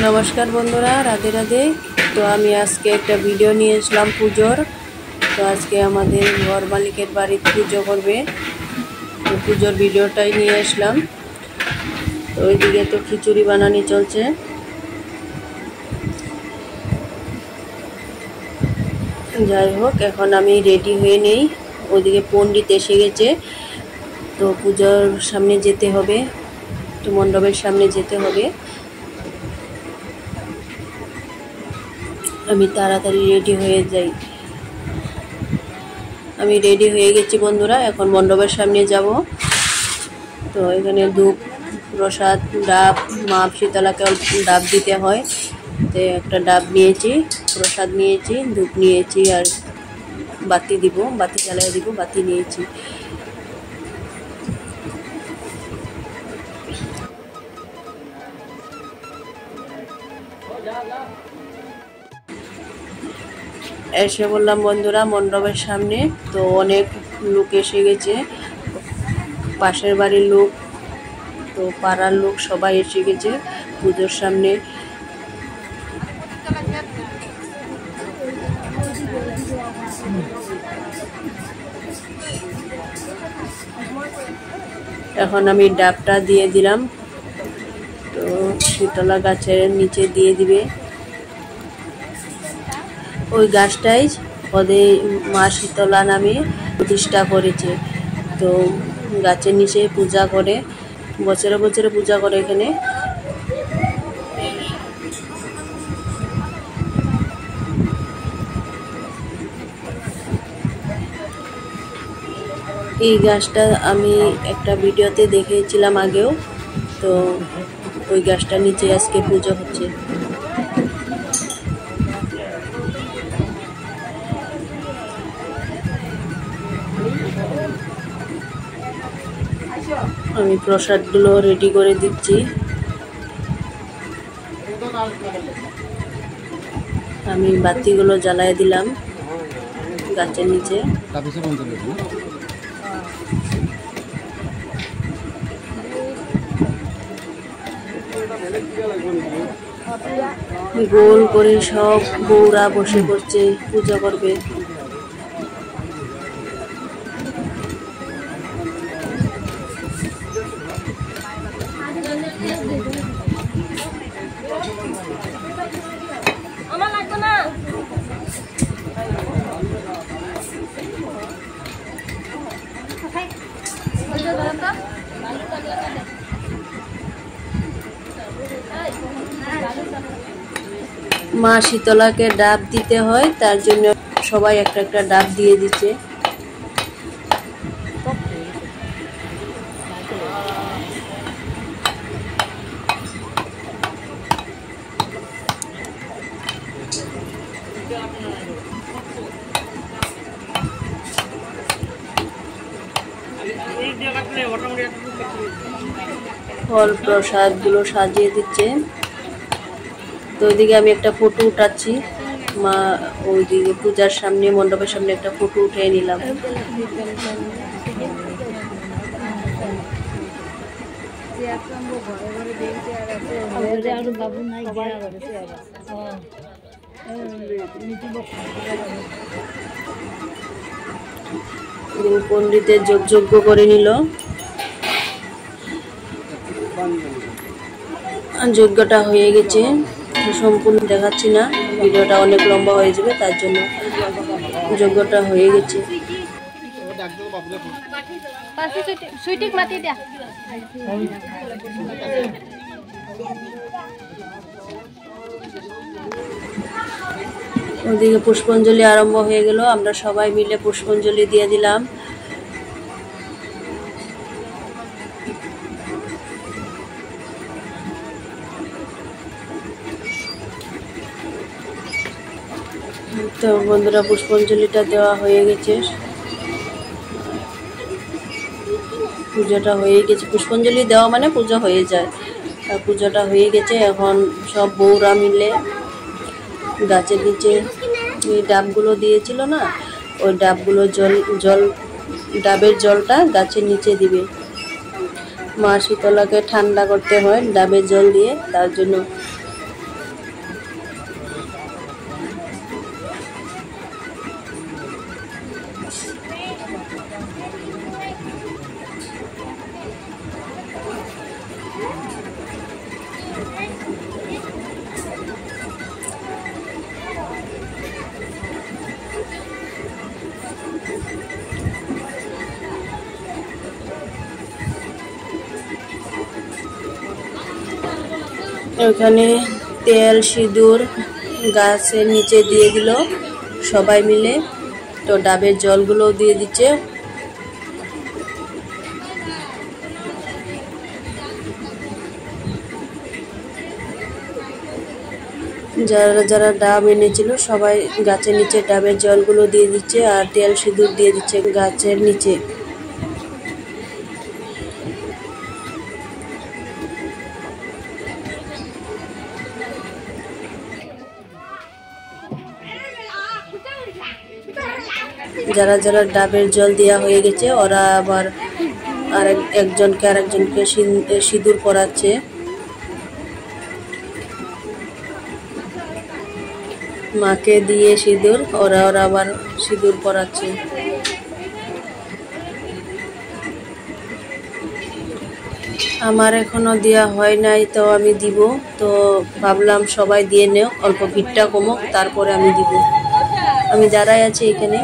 नमस्कार बंधुरा राधे राधे। तो आमी आज के एक भिडियो निये एसलाम पुजोर। तो आज के आमादेर घर मालिकेर बाड़ीते पुजो करबे, तो पुजोर भिडियोटाई निये एसलाम। तो ओइदिके तो खिचुड़ी बानानी चलছে। যাই হোক এখন আমি রেডি হয়ে নেই, ওইদিকে পণ্ডিত এসে গেছে। তো পূজার সামনে যেতে হবে, তো মণ্ডপের সামনে যেতে হবে। আমি তাড়াতাড়ি রেডি হয়ে যাই। আমি রেডি হয়ে গেছি বন্ধুরা, এখন মণ্ডপের সামনে যাব। তো এখানে ধূপ প্রসাদ ডাব, মা শীতলাকে ডাব দিতে হয়, তো একটা ডাব নিয়েছি, প্রসাদ নিয়েছি, ধূপ নিয়েছি আর বাতি দিব, বাতি জ্বালিয়ে দিব, বাতি নিয়েছি। এসে বললাম বন্ধুরা মণ্ডপের সামনে। তো অনেক লোক এসে গেছে, পাশের বাড়ির লোক, তো পাড়ার লোক সবাই এসে গেছে পুজোর সামনে। এখন আমি ডাবটা দিয়ে দিলাম, তো শীতলা গাছের নিচে দিয়ে দিবে। ওই গাছটাই ওদের মা শীতলা নামে প্রতিষ্ঠা করেছে। তো গাছের নিচে পূজা করে, বছরে বছরে পূজা করে এখানে। এই গাছটা আমি একটা ভিডিওতে দেখেছিলাম আগেও, তো ওই গাছটার নিচে আজকে পুজো হচ্ছে। আমি প্রসাদগুলো রেডি করে দিচ্ছি। আমি বাতিগুলো জ্বালায় দিলাম গাছের নিচে। গোল করে সব বউরা বসে পড়ছে, পূজা করবে। মা শীতলাকে ডাব দিতে হয়, তার জন্য সবাই একটা একটা ডাব দিয়ে দিচ্ছে। ফল প্রসাদ গুলো সাজিয়ে দিচ্ছে। তো ওইদিকে আমি একটা ফটো উঠাচ্ছি, মা ওইদিকে পূজার সামনে মণ্ডপের সামনে একটা ফটো উঠিয়ে নিলাম। পণ্ডিতের যজ্ঞ করে নিল। যজ্ঞটা হয়ে গেছে, সম্পূর্ণ দেখাচ্ছি না, ভিডিওটা অনেক লম্বা হয়ে যাবে, তার জন্য যজ্ঞটা হয়ে গেছে। ওদিকে পুষ্পাঞ্জলি আরম্ভ হয়ে গেল, আমরা সবাই মিলে পুষ্পাঞ্জলি দিয়ে দিলাম। তো বন্ধুরা পুষ্পাঞ্জলিটা দেওয়া হয়ে গেছে, পূজাটা হয়ে গেছে। পুষ্পাঞ্জলি দেওয়া মানে পূজা হয়ে যায়, আর পূজাটা হয়ে গেছে। এখন সব বউরা মিলে গাছের নিচে এই ডাবগুলো দিয়েছিল না, ওই ডাবগুলো ডাবের জলটা গাছের নিচে দিবে। মা শীতলাকে ঠান্ডা করতে হয় ডাবের জল দিয়ে, তার জন্য ওখানে তেল সিঁদুর গাছের নিচে দিয়ে দিল সবাই মিলে। তো ডাবের জলগুলো দিয়ে দিচ্ছে। যারা যারা ডাব এনেছিল সবাই গাছের নিচে ডাবের জলগুলো দিয়ে দিচ্ছে আর তেল সিঁদুর দিয়ে দিচ্ছে গাছের নিচে। যারা যারা ডাবের জল দেওয়া হয়ে গেছে ওরা আবার একজনকে সিঁদুর পরাচ্ছে। মাকে দিয়ে সিঁদুর ওরা আবার সিঁদুর পরাচ্ছে। আমার এখনো দেওয়া হয় নাই, তো আমি দিব। তো ভাবলাম সবাই দিয়ে নেও, অল্প ভিড়টা কমুক, তারপরে আমি দিব। আমি যারাই আছি এখানে।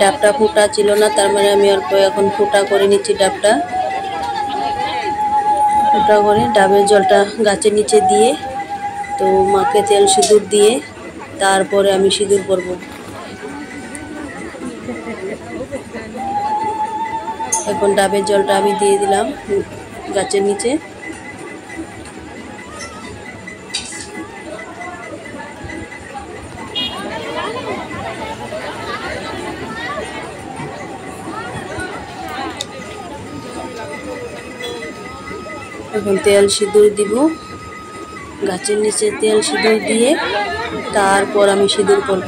ডাবটা ফুটা ছিল না, তার মানে আমি অল্প এখন ফুটা করে নিচ্ছি ডাবটা। ফুটা করে ডাবের জলটা গাছের নিচে দিয়ে তো মাকে তেল সিঁদুর দিয়ে তারপরে আমি সিঁদুর পরব। এখন ডাবের জলটা আমি দিয়ে দিলাম গাছের নিচে। এখন তেল সিঁদুর দিব গাছের নিচে, তেল সিঁদুর দিয়ে তারপর আমি সিঁদুর করব।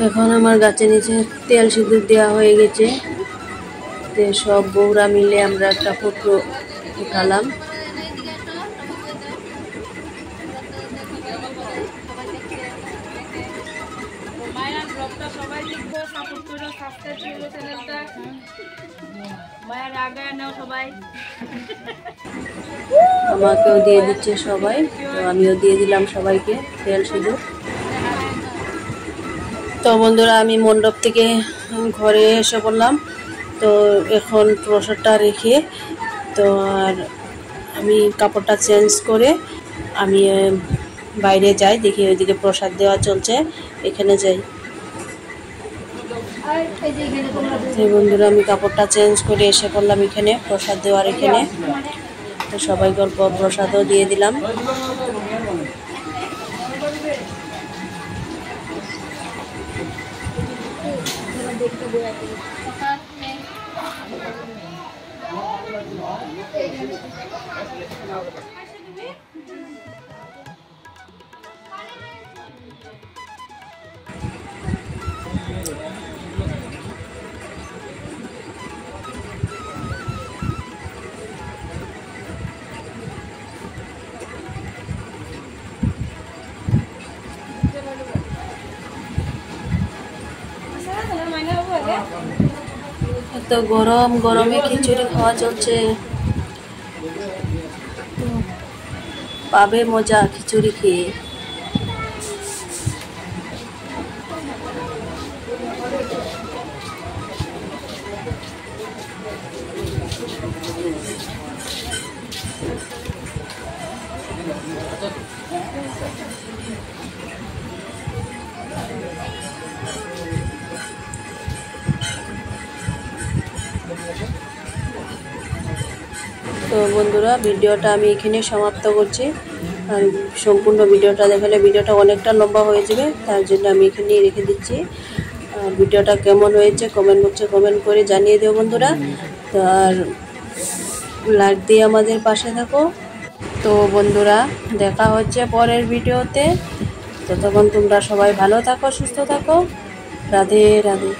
এখন আমার গাছের নিচে তেল সিঁদুর দেওয়া হয়ে গেছে। সব বউরা মিলে আমরা একটা ফটো উঠালাম। আমাকেও দিয়ে দিচ্ছে সবাই, তো আমিও দিয়ে দিলাম সবাইকে তেল সিঁদুর। তো বন্ধুরা আমি মণ্ডপ থেকে ঘরে এসে পড়লাম। তো এখন প্রসাদটা রেখে তো আর আমি কাপড়টা চেঞ্জ করে আমি বাইরে যাই, দেখি ওইদিকে প্রসাদ দেওয়া চলছে, এখানে যাই। বন্ধুরা আমি কাপড়টা চেঞ্জ করে এসে পড়লাম এখানে প্রসাদ দেওয়ার এখানে। তো সবাইকে অল্প প্রসাদও দিয়ে দিলাম। তো গরমে খিচুড়ি খাওয়া চলছে, পাবে মজা খিচুড়ি খেয়ে। তো বন্ধুরা ভিডিওটা আমি এখানে সমাপ্ত করছি। আর সম্পূর্ণ ভিডিওটা দেখালে ভিডিওটা অনেকটা লম্বা হয়ে যাবে, তার জন্য আমি এখানেই রেখে দিচ্ছি। আর ভিডিওটা কেমন হয়েছে কমেন্ট বক্সে কমেন্ট করে জানিয়ে দিও বন্ধুরা। তো আর লাইক দিয়ে আমাদের পাশে থাকো। তো বন্ধুরা দেখা হচ্ছে পরের ভিডিওতে। ততক্ষণ তোমরা সবাই ভালো থাকো, সুস্থ থাকো। রাধে রাধে।